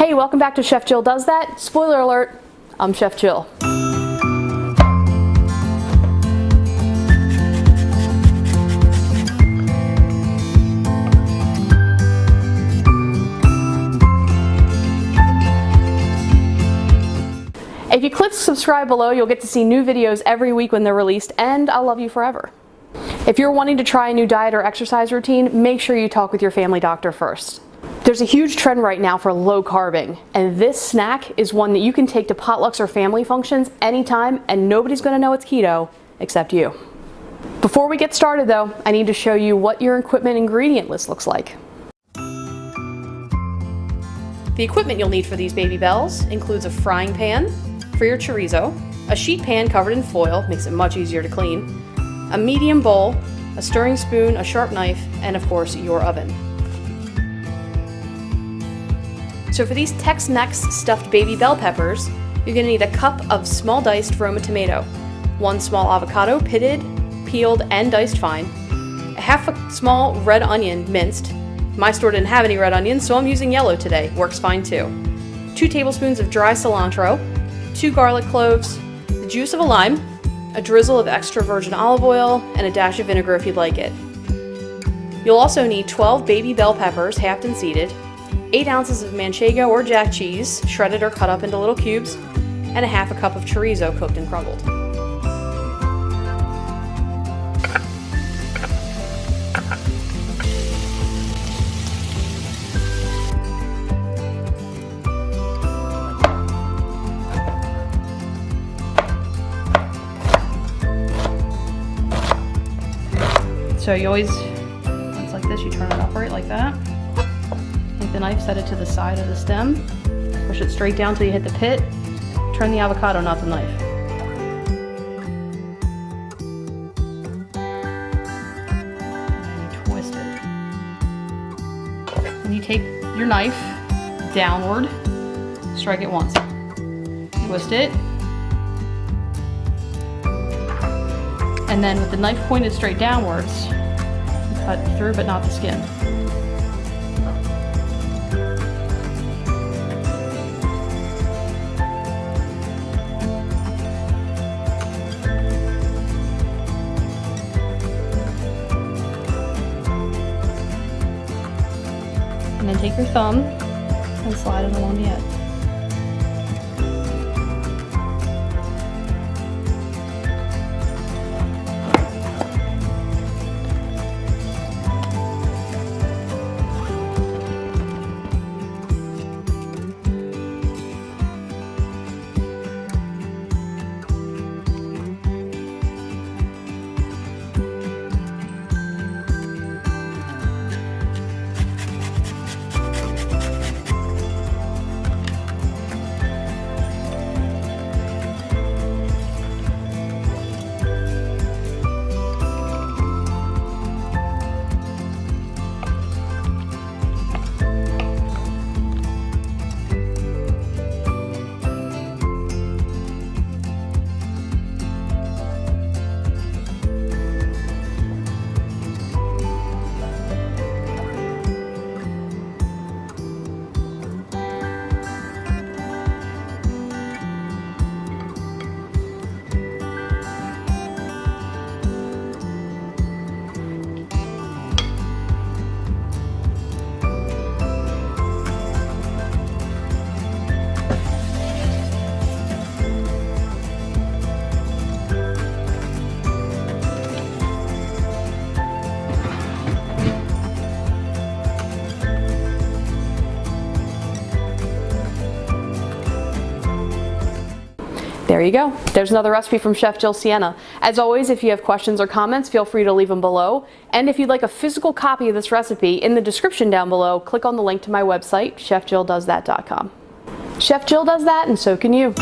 Hey, welcome back to Chef Jill Does That. Spoiler alert, I'm Chef Jill. If you click subscribe below, you'll get to see new videos every week when they're released, and I'll love you forever. If you're wanting to try a new diet or exercise routine, make sure you talk with your family doctor first. There's a huge trend right now for low carbing, and this snack is one that you can take to potlucks or family functions anytime, and nobody's going to know it's keto except you. Before we get started though, I need to show you what your equipment ingredient list looks like. The equipment you'll need for these baby bells includes a frying pan for your chorizo, a sheet pan covered in foil, makes it much easier to clean, a medium bowl, a stirring spoon, a sharp knife, and of course your oven. So for these Tex-Mex stuffed baby bell peppers, you're going to need a cup of small diced Roma tomato, 1 small avocado pitted, peeled, and diced fine, a half a small red onion minced. My store didn't have any red onions, so I'm using yellow today, works fine too. 2 tablespoons of dry cilantro, 2 garlic cloves, the juice of a lime, a drizzle of extra virgin olive oil, and a dash of vinegar if you'd like it. You'll also need 12 baby bell peppers, halved and seeded, 8 ounces of manchego or jack cheese, shredded or cut up into little cubes, and a half a cup of chorizo cooked and crumbled. So you always, when it's like this, you turn it upright like that. Take the knife, set it to the side of the stem, push it straight down till you hit the pit, turn the avocado, not the knife. And you twist it. And you take your knife downward, strike it once, twist it, and then with the knife pointed straight downwards, cut through but not the skin. And then take your thumb and slide it along the edge. There you go. There's another recipe from Chef Jill Sienna. As always, if you have questions or comments, feel free to leave them below. And if you'd like a physical copy of this recipe, in the description down below, click on the link to my website, chefjilldoesthat.com. Chef Jill does that, and so can you.